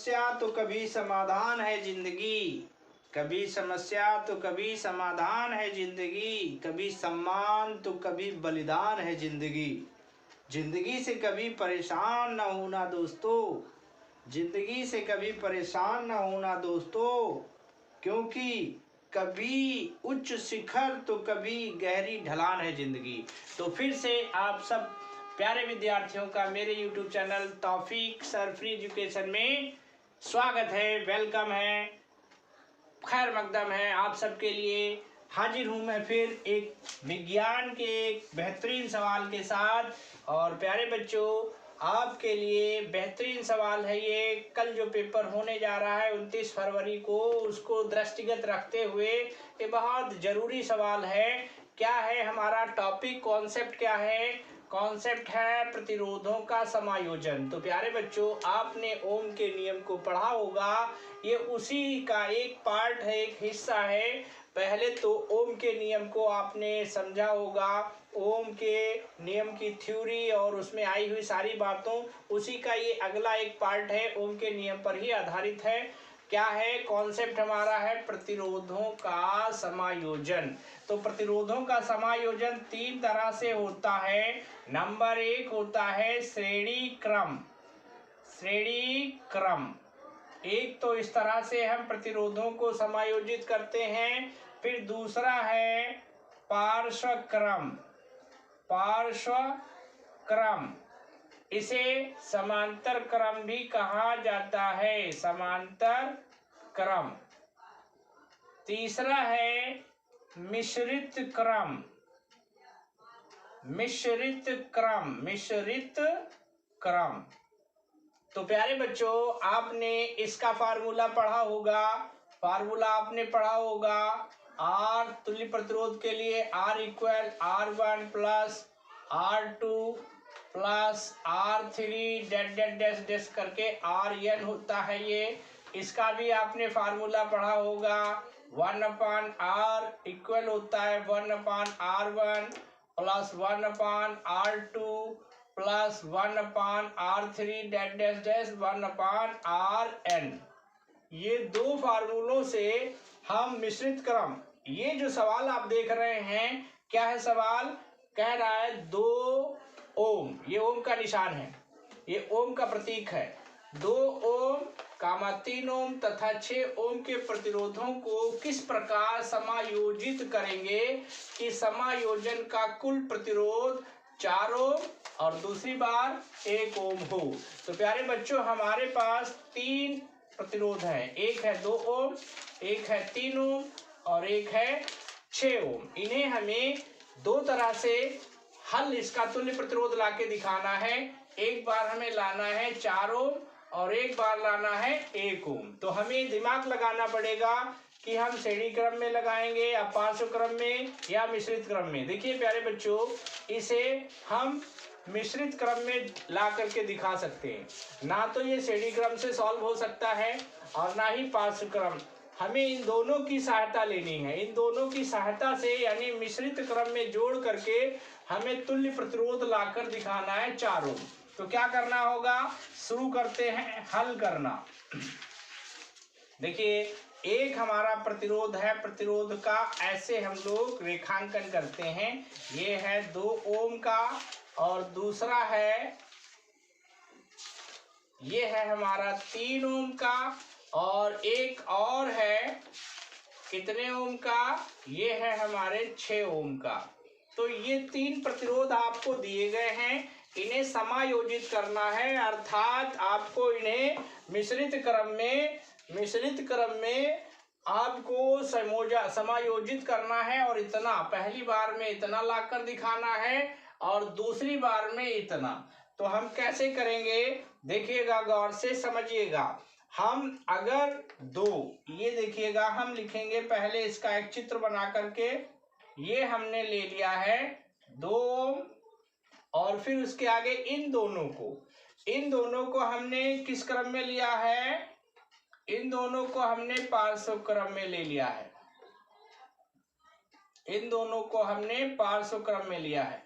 समस्या तो कभी समाधान है जिंदगी, कभी समस्या तो कभी समाधान है जिंदगी, कभी सम्मान तो कभी बलिदान है जिंदगी। जिंदगी से कभी परेशान न होना दोस्तों, जिंदगी से कभी परेशान न होना दोस्तों, क्योंकि कभी उच्च शिखर तो कभी गहरी ढलान है जिंदगी। तो फिर से आप सब प्यारे विद्यार्थियों का मेरे YouTube चैनल तौफीक सर फ्री एजुकेशन में स्वागत है, वेलकम है, खैर मकदम है। आप सबके लिए हाजिर हूँ मैं फिर एक विज्ञान के एक बेहतरीन सवाल के साथ। और प्यारे बच्चों, आपके लिए बेहतरीन सवाल है ये। कल जो पेपर होने जा रहा है 29 फरवरी को, उसको दृष्टिगत रखते हुए ये बहुत ज़रूरी सवाल है। क्या है हमारा टॉपिक, कॉन्सेप्ट क्या है? कॉन्सेप्ट है प्रतिरोधों का समायोजन। तो प्यारे बच्चों, आपने ओम के नियम को पढ़ा होगा, ये उसी का एक पार्ट है, एक हिस्सा है। पहले तो ओम के नियम को आपने समझा होगा, ओम के नियम की थ्योरी और उसमें आई हुई सारी बातों, उसी का ये अगला एक पार्ट है, ओम के नियम पर ही आधारित है। क्या है कॉन्सेप्ट हमारा? है प्रतिरोधों का समायोजन। तो प्रतिरोधों का समायोजन तीन तरह से होता है। नंबर एक होता है श्रेणी क्रम। श्रेणी क्रम एक तो इस तरह से हम प्रतिरोधों को समायोजित करते हैं। फिर दूसरा है पार्श्व क्रम। पार्श्व क्रम, इसे समांतर क्रम भी कहा जाता है, समांतर क्रम। तीसरा है मिश्रित क्रम। मिश्रित क्रम, मिश्रित क्रम। तो प्यारे बच्चों, आपने इसका फार्मूला पढ़ा होगा। फार्मूला आपने पढ़ा होगा, आर तुल्य प्रतिरोध के लिए R equal R1 plus R2 plus R3 dash dash dash dash करके RN होता है ये। इसका भी आपने फार्मूला पढ़ा होगा। 1/R इक्वल होता है 1/R1 plus 1/R2 plus 1/R3 dash dash dash 1/RN। ये दो फार्मूलों से हम मिश्रित क्रम, ये जो सवाल आप देख रहे हैं, क्या है सवाल? कह रहा है 2 ओम, ये ओम का निशान है, ये ओम का प्रतीक है। 2 ओम, 3 ओम तथा 6 ओम के प्रतिरोधों को किस प्रकार समायोजित करेंगे कि समायोजन का कुल प्रतिरोध 4 ओम और दूसरी बार 1 ओम हो। तो प्यारे बच्चों, हमारे पास 3 प्रतिरोध है, एक है 2 ओम, एक है 3 ओम और एक है 6 ओम। इन्हें हमें दो तरह से हल इसका तुल्य प्रतिरोध लाके दिखाना है। एक बार हमें लाना है 4 ओम और एक बार लाना है 1 ओम। तो हमें दिमाग लगाना पड़ेगा कि हम श्रेणी क्रम में लगाएंगे या पार्श्व क्रम में या मिश्रित क्रम में। देखिए प्यारे बच्चों, इसे हम मिश्रित क्रम में ला करके दिखा सकते हैं। ना तो ये श्रेणी क्रम से सॉल्व हो सकता है और ना ही पार्श्व क्रम। हमें इन दोनों की सहायता लेनी है। इन दोनों की सहायता से यानी मिश्रित क्रम में जोड़ करके हमें तुल्य प्रतिरोध लाकर दिखाना है 4 ओम। तो क्या करना होगा? शुरू करते हैं हल करना। देखिए, एक हमारा प्रतिरोध है, प्रतिरोध का ऐसे हम लोग रेखांकन करते हैं। ये है 2 ओम का और दूसरा है, ये है हमारा 3 ओम का और एक और है कितने ओम का? ये है हमारे 6 ओम का। तो ये 3 प्रतिरोध आपको दिए गए हैं, इन्हें समायोजित करना है, अर्थात आपको इन्हें मिश्रित क्रम में आपको समायोजित करना है। और इतना, पहली बार में इतना लाकर दिखाना है और दूसरी बार में इतना। तो हम कैसे करेंगे? देखिएगा, गौर से समझिएगा। हम अगर 2, ये देखिएगा, हम लिखेंगे पहले इसका एक चित्र बना करके। ये हमने ले लिया है 2 ओम और फिर उसके आगे इन दोनों को हमने किस क्रम में लिया है? इन दोनों को हमने पार्श्व क्रम में ले लिया है। इन दोनों को हमने पार्श्व क्रम में लिया है।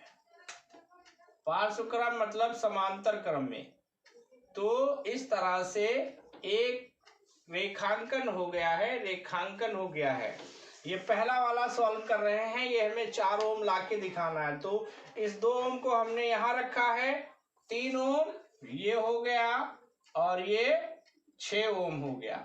पार्श्व क्रम मतलब समांतर क्रम में। तो इस तरह से एक रेखांकन हो गया है, रेखांकन हो गया है। ये पहला वाला सॉल्व कर रहे हैं, ये हमें 4 ओम लाके दिखाना है। तो इस 2 ओम को हमने यहाँ रखा है, 3 ओम ये हो गया और ये 6 ओम हो गया।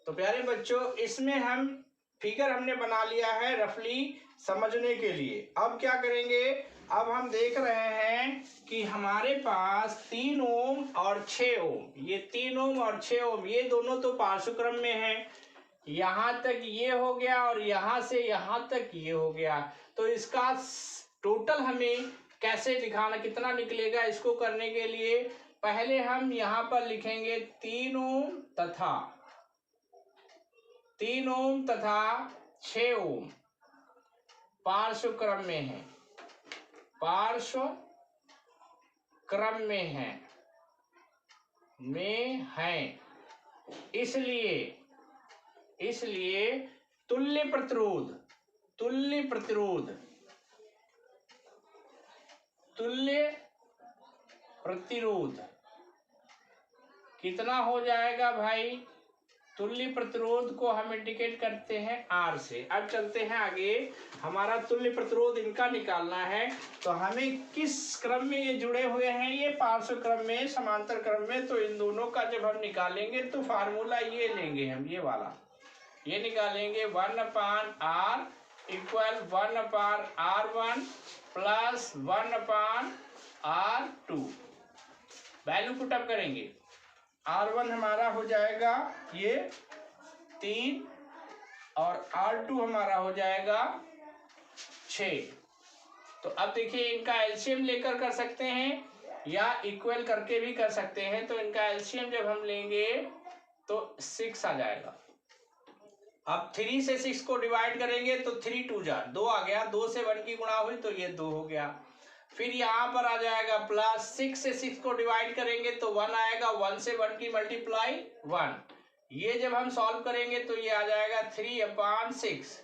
तो प्यारे बच्चों, इसमें हम फिगर हमने बना लिया है रफली समझने के लिए। अब क्या करेंगे, अब हम देख रहे हैं कि हमारे पास 3 ओम और 6 ओम, ये 3 ओम और 6 ओम ये दोनों तो पार्श्वक्रम में है। यहाँ तक ये हो गया और यहाँ से यहाँ तक ये हो गया। तो इसका टोटल हमें कैसे दिखाना, कितना निकलेगा, इसको करने के लिए पहले हम यहाँ पर लिखेंगे 3 ओम तथा 3 ओम तथा 6 ओम पार्श्व क्रम में है, पार्श्व क्रम में है, इसलिए तुल्य प्रतिरोध कितना हो जाएगा भाई। तुल्य प्रतिरोध को हम इंडिकेट करते हैं R से। अब चलते हैं आगे, हमारा तुल्य प्रतिरोध इनका निकालना है। तो हमें किस क्रम में ये जुड़े हुए हैं, ये पार्श्व क्रम में, समांतर क्रम में। तो इन दोनों का जब हम निकालेंगे तो फार्मूला ये लेंगे हम, ये वाला ये निकालेंगे 1/R equal 1/R1 plus 1/R2। Value put up करेंगे, R1 हमारा हो जाएगा ये 3 और R2 हमारा हो जाएगा 6। तो अब देखिए, इनका एलसीएम लेकर कर सकते हैं या इक्वल करके भी कर सकते हैं। तो इनका एलसीएम जब हम लेंगे तो 6 आ जाएगा। अब 3 से 6 को डिवाइड करेंगे तो 3 2 जा 2 आ गया, 2 से 1 की गुणा हुई तो ये 2 हो गया। फिर यहाँ पर आ जाएगा प्लस, 6 से 6 को डिवाइड करेंगे तो 1 आएगा, 1 से 1 की मल्टीप्लाई 1। ये जब हम सॉल्व करेंगे तो ये आ जाएगा 3/6।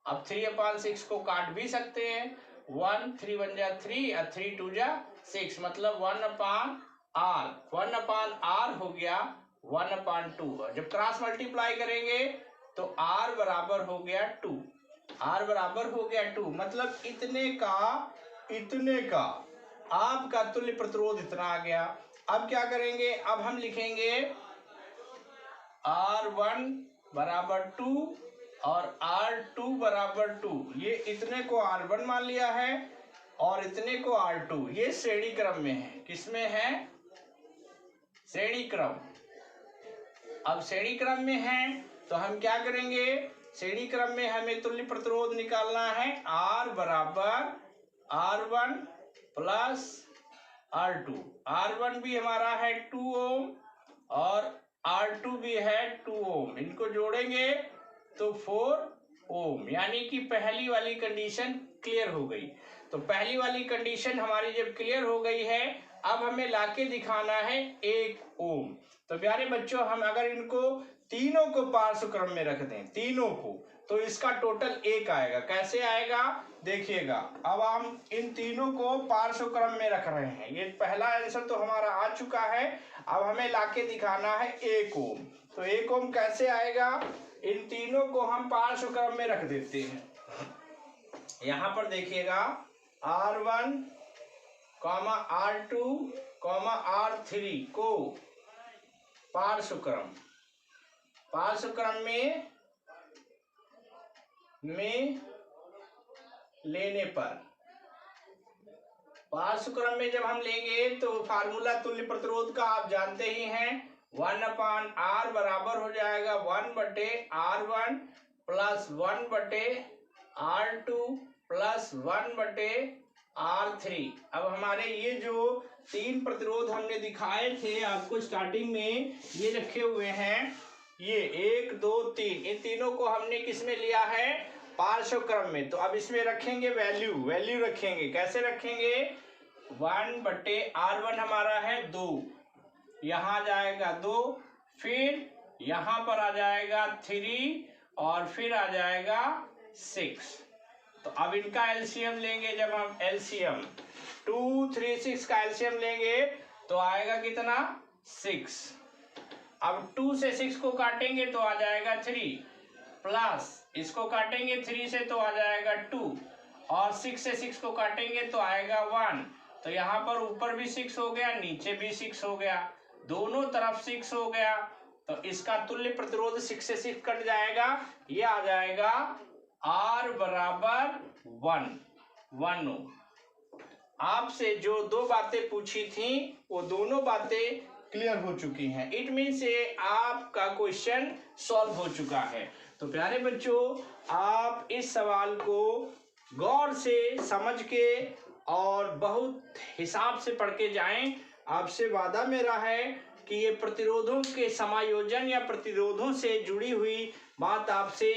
अब 3/6 को काट भी सकते हैं, 1 3 1 जा 3 और 3 2 जा 6, मतलब 1/R। 1/R हो गया 1/2। जब क्रॉस मल्टीप्लाई करेंगे तो R बराबर हो गया 2, R बराबर हो गया 2, मतलब इतने का आपका तुल्य प्रतिरोध इतना आ गया। अब क्या करेंगे, अब हम लिखेंगे R1 बराबर 2 और R2 बराबर 2। ये इतने को R1 मान लिया है और इतने को R2। ये श्रेणी क्रम में है, किसमें है, श्रेणी क्रम। अब श्रेणी क्रम में है तो हम क्या करेंगे, श्रेणी क्रम में हमें तुल्य प्रतिरोध निकालना है। R बराबर R1 प्लस R2। R1 भी हमारा है 2 ओम और R2 भी है 2 ओम। इनको जोड़ेंगे तो 4 ओम, यानी कि पहली वाली कंडीशन क्लियर हो गई। तो पहली वाली कंडीशन हमारी जब क्लियर हो गई है, अब हमें लाके दिखाना है 1 ओम। तो प्यारे बच्चों, हम अगर इनको तीनों को पार्श्व क्रम में रख दें, तीनों को, तो इसका टोटल 1 आएगा। कैसे आएगा देखिएगा। अब हम इन तीनों को पार्श्व क्रम में रख रहे हैं। ये पहला आंसर तो हमारा आ चुका है। अब हमें लाके दिखाना है 1 ओम। तो 1 ओम कैसे आएगा, इन तीनों को हम पार्श्व क्रम में रख देते हैं। यहां पर देखिएगा, R1, R2, R3 को पार्श्व क्रम में लेने पर, पार्श्व क्रम में जब हम लेंगे तो फार्मूला तुल्य प्रतिरोध का आप जानते ही हैं, 1/R बराबर हो जाएगा 1/R1 plus 1/R2 plus 1/R3। अब हमारे ये जो 3 प्रतिरोध हमने दिखाए थे आपको स्टार्टिंग में, ये रखे हुए हैं, ये 1 2 3, इन तीनों को हमने किस में लिया है, पार्श्व क्रम में। तो अब इसमें रखेंगे वैल्यू रखेंगे। कैसे रखेंगे, 1/R1 हमारा है 2, यहाँ जाएगा 2, फिर यहाँ पर आ जाएगा 3 और फिर आ जाएगा 6। तो अब इनका एलसीएम लेंगे। जब हम एलसीएम 2 3 6 का एलसीएम लेंगे तो आएगा कितना, 6। अब 2 से 6 को काटेंगे तो आ जाएगा 3, प्लस इसको काटेंगे 3 से तो आ जाएगा 2, और 6 से 6 को काटेंगे तो आएगा 1। तो यहाँ पर ऊपर भी 6 हो गया, नीचे भी 6 हो गया, दोनों तरफ 6 हो गया। तो इसका तुल्य प्रतिरोध 6 से 6 कट जाएगा, ये आ जाएगा R बराबर 1 ओम। आपसे जो दो बातें पूछी थी वो दोनों बातें क्लियर हो चुकी हैं। इट मीन्स ये आपका क्वेश्चन सॉल्व हो चुका है। तो प्यारे बच्चों, आप इस सवाल को गौर से समझ के और बहुत हिसाब से पढ़ के जाएं। आपसे वादा मेरा है कि ये प्रतिरोधों के समायोजन या प्रतिरोधों से जुड़ी हुई बात आपसे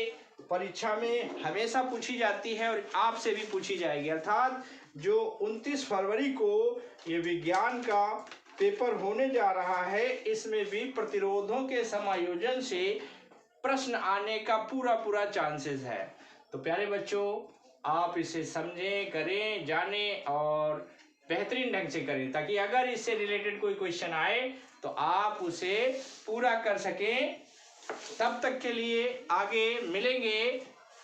परीक्षा में हमेशा पूछी जाती है और आपसे भी पूछी जाएगी। अर्थात जो 29 फरवरी को ये विज्ञान का पेपर होने जा रहा है, इसमें भी प्रतिरोधों के समायोजन से प्रश्न आने का पूरा चांसेस है। तो प्यारे बच्चों, आप इसे समझें, करें, जानें और बेहतरीन ढंग से करें, ताकि अगर इससे रिलेटेड कोई क्वेश्चन आए तो आप उसे पूरा कर सकें। तब तक के लिए आगे मिलेंगे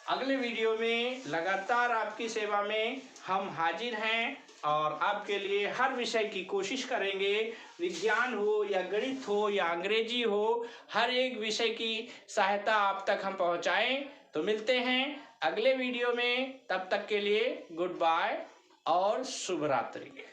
अगले वीडियो में। लगातार आपकी सेवा में हम हाजिर हैं और आपके लिए हर विषय की कोशिश करेंगे। विज्ञान हो या गणित हो या अंग्रेजी हो, हर एक विषय की सहायता आप तक हम पहुंचाएं। तो मिलते हैं अगले वीडियो में, तब तक के लिए गुड बाय और शुभ रात्रि।